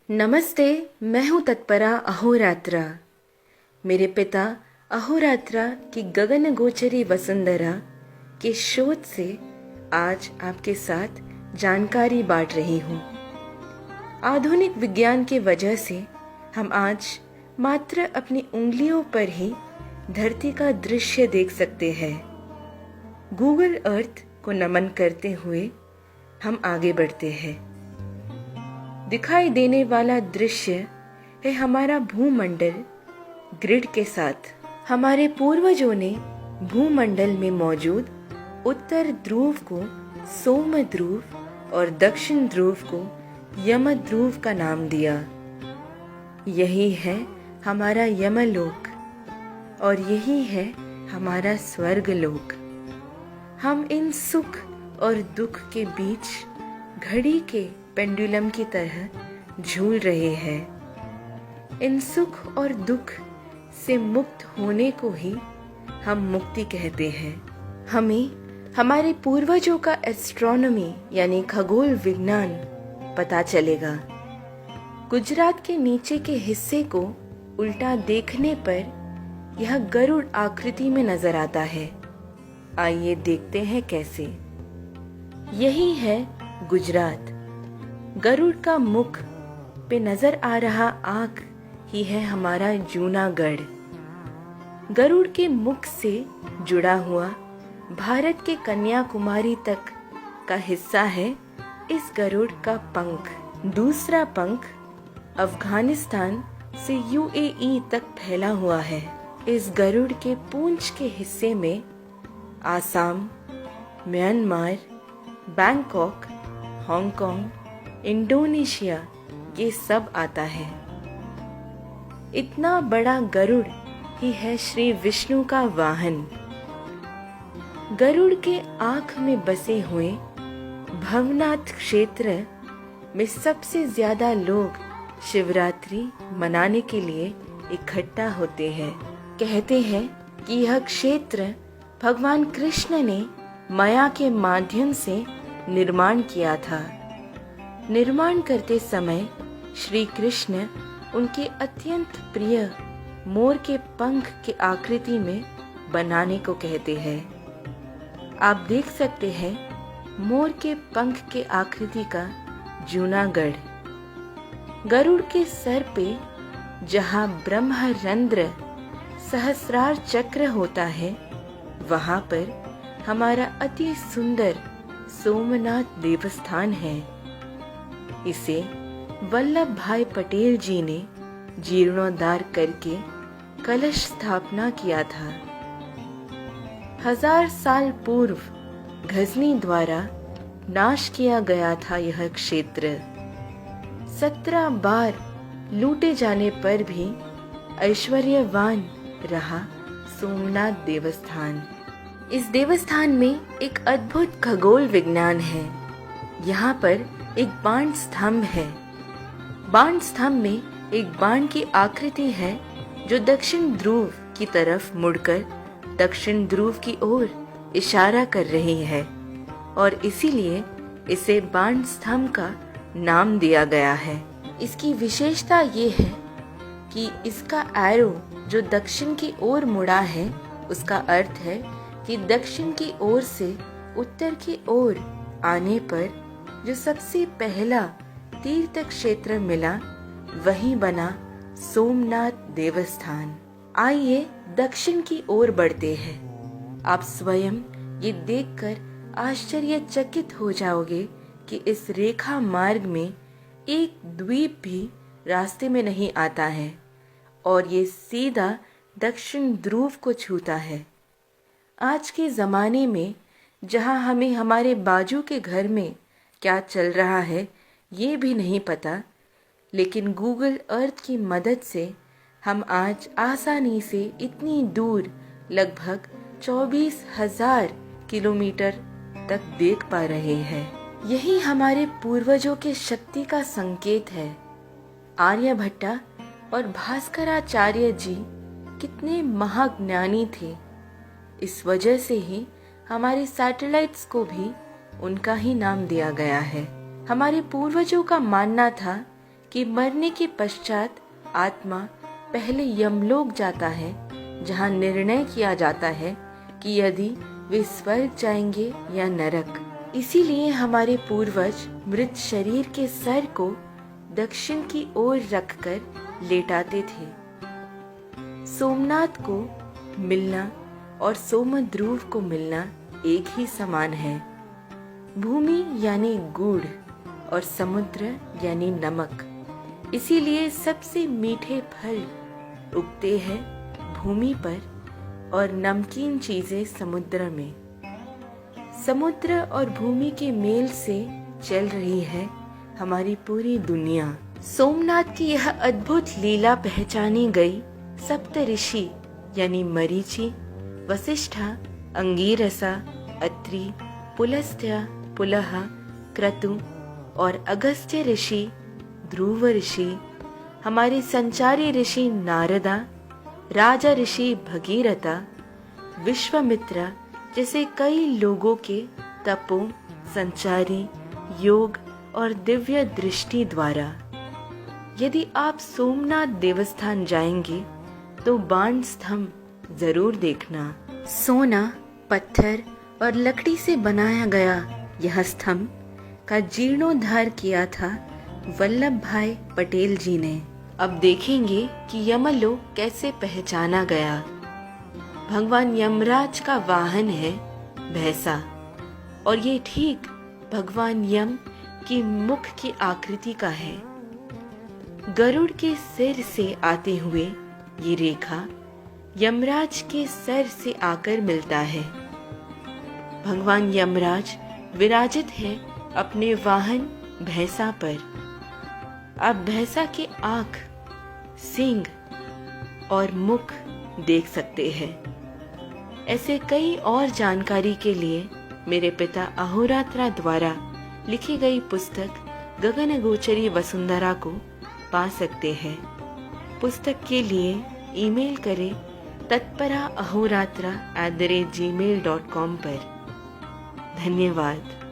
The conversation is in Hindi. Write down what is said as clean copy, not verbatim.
नमस्ते। मैं हूँ तत्परा अहोरात्रा। मेरे पिता अहोरात्रा की गगन गोचरी वसुंधरा के शोध से आज आपके साथ जानकारी बांट रही हूँ। आधुनिक विज्ञान के वजह से हम आज मात्र अपनी उंगलियों पर ही धरती का दृश्य देख सकते हैं। गूगल अर्थ को नमन करते हुए हम आगे बढ़ते हैं। दिखाई देने वाला दृश्य है हमारा भूमंडल ग्रिड के साथ। हमारे पूर्वजों ने भूमंडल में मौजूद उत्तर ध्रुव को सोम ध्रुव और दक्षिण ध्रुव को यम ध्रुव का नाम दिया। यही है हमारा यमलोक और यही है हमारा स्वर्गलोक। हम इन सुख और दुख के बीच घड़ी के पेंडुलम की तरह झूल रहे हैं। इन सुख और दुख से मुक्त होने को ही हम मुक्ति कहते हैं। हमें हमारे पूर्वजों का एस्ट्रोनॉमी यानी खगोल विज्ञान पता चलेगा। गुजरात के नीचे के हिस्से को उल्टा देखने पर यह गरुड़ आकृति में नजर आता है। आइए देखते हैं कैसे। यही है गुजरात। गरुड़ का मुख पे नजर आ रहा आंख ही है हमारा जूनागढ़। गरुड़ के मुख से जुड़ा हुआ भारत के कन्याकुमारी तक का हिस्सा है इस गरुड़ का पंख। दूसरा पंख अफगानिस्तान से यूएई तक फैला हुआ है। इस गरुड़ के पूंछ के हिस्से में Assam, Myanmar, Bangkok, Hong Kong, Indonesia ये सब आता है। इतना बड़ा गरुड़ ही है श्री विष्णु का वाहन। गरुड़ के आँख में बसे हुए भवनाथ क्षेत्र में सबसे ज्यादा लोग शिवरात्रि मनाने के लिए इकट्ठा होते हैं। कहते हैं कि यह क्षेत्र भगवान कृष्ण ने माया के माध्यम से निर्माण किया था। निर्माण करते समय श्री कृष्ण उनके अत्यंत प्रिय मोर के पंख के आकृति में बनाने को कहते हैं। आप देख सकते हैं मोर के पंख के आकृति का जूनागढ़। गरुड़ के सर पे जहाँ ब्रह्मरंध्र सहस्रार चक्र होता है वहाँ पर हमारा अति सुंदर सोमनाथ देवस्थान है। इसे वल्लभ भाई पटेल जी ने जीर्णोद्धार करके कलश स्थापना किया था। 1000 साल पूर्व गजनी द्वारा नाश किया गया था यह क्षेत्र। 17 बार लूटे जाने पर भी ऐश्वर्यवान रहा सोमनाथ देवस्थान। इस देवस्थान में एक अद्भुत खगोल विज्ञान है। यहाँ पर एक बाण स्तंभ है। बाण स्तंभ में एक बाण की आकृति है जो दक्षिण ध्रुव की तरफ मुड़कर दक्षिण ध्रुव की ओर इशारा कर रही है और इसीलिए इसे बाण स्तंभ का नाम दिया गया है। इसकी विशेषता ये है कि इसका एरो जो दक्षिण की ओर मुड़ा है उसका अर्थ है कि दक्षिण की ओर से उत्तर की ओर आने पर जो सबसे पहला तीर्थ क्षेत्र मिला वही बना सोमनाथ देवस्थान। आइए दक्षिण की ओर बढ़ते हैं। आप स्वयं ये देखकर आश्चर्यचकित हो जाओगे कि इस रेखा मार्ग में एक द्वीप भी रास्ते में नहीं आता है और ये सीधा दक्षिण ध्रुव को छूता है। आज के ज़माने में जहाँ हमें हमारे बाजू के घर में क्या चल रहा है ये भी नहीं पता, लेकिन गूगल अर्थ की मदद से हम आज आसानी से इतनी दूर लगभग 24,000 किलोमीटर तक देख पा रहे हैं। यही हमारे पूर्वजों के शक्ति का संकेत है। आर्यभट्टा और भास्कराचार्य जी कितने महाज्ञानी थे। इस वजह से ही हमारे सैटेलाइट्स को भी उनका ही नाम दिया गया है। हमारे पूर्वजों का मानना था कि मरने के पश्चात आत्मा पहले यमलोक जाता है, जहाँ निर्णय किया जाता है कि यदि वे स्वर्ग जाएंगे या नरक। इसीलिए हमारे पूर्वज मृत शरीर के सर को दक्षिण की ओर रखकर लेटाते थे। सोमनाथ को मिलना और सोमध्रुव को मिलना एक ही समान है। भूमि यानी गुड़ और समुद्र यानी नमक। इसीलिए सबसे मीठे फल उगते हैं भूमि पर और नमकीन चीजें समुद्र में। समुद्र और भूमि के मेल से चल रही है हमारी पूरी दुनिया। सोमनाथ की यह अद्भुत लीला पहचानी गई सप्त ऋषि यानी मरीचि, वशिष्ठा, अंगीरसा, अत्रि, पुलस्त्य, पुलह, क्रतु और अगस्त्य ऋषि, ध्रुव ऋषि, हमारे संचारी ऋषि नारदा, राजा ऋषि भगीरथा, विश्वामित्र जैसे कई लोगों के तपों, संचारी, योग और दिव्य दृष्टि द्वारा। यदि आप सोमनाथ देवस्थान जाएंगे तो बाण स्तंभ जरूर देखना। सोना, पत्थर और लकड़ी से बनाया गया यह स्तंभ का जीर्णोद्धार किया था वल्लभ भाई पटेल जी ने। अब देखेंगे कि यमलोक कैसे पहचाना गया। भगवान यमराज का वाहन है भैंसा और ये ठीक भगवान यम की मुख की आकृति का है। गरुड़ के सिर से आते हुए ये रेखा यमराज के सर से आकर मिलता है। भगवान यमराज विराजित है अपने वाहन भैंसा पर। आप भैंसा की आंख, सींग और मुख देख सकते हैं। ऐसे कई और जानकारी के लिए मेरे पिता अहोरात्रा द्वारा लिखी गई पुस्तक गगनगोचरी वसुंधरा को पा सकते हैं। पुस्तक के लिए ईमेल करें tatpara@gmail.com पर। धन्यवाद।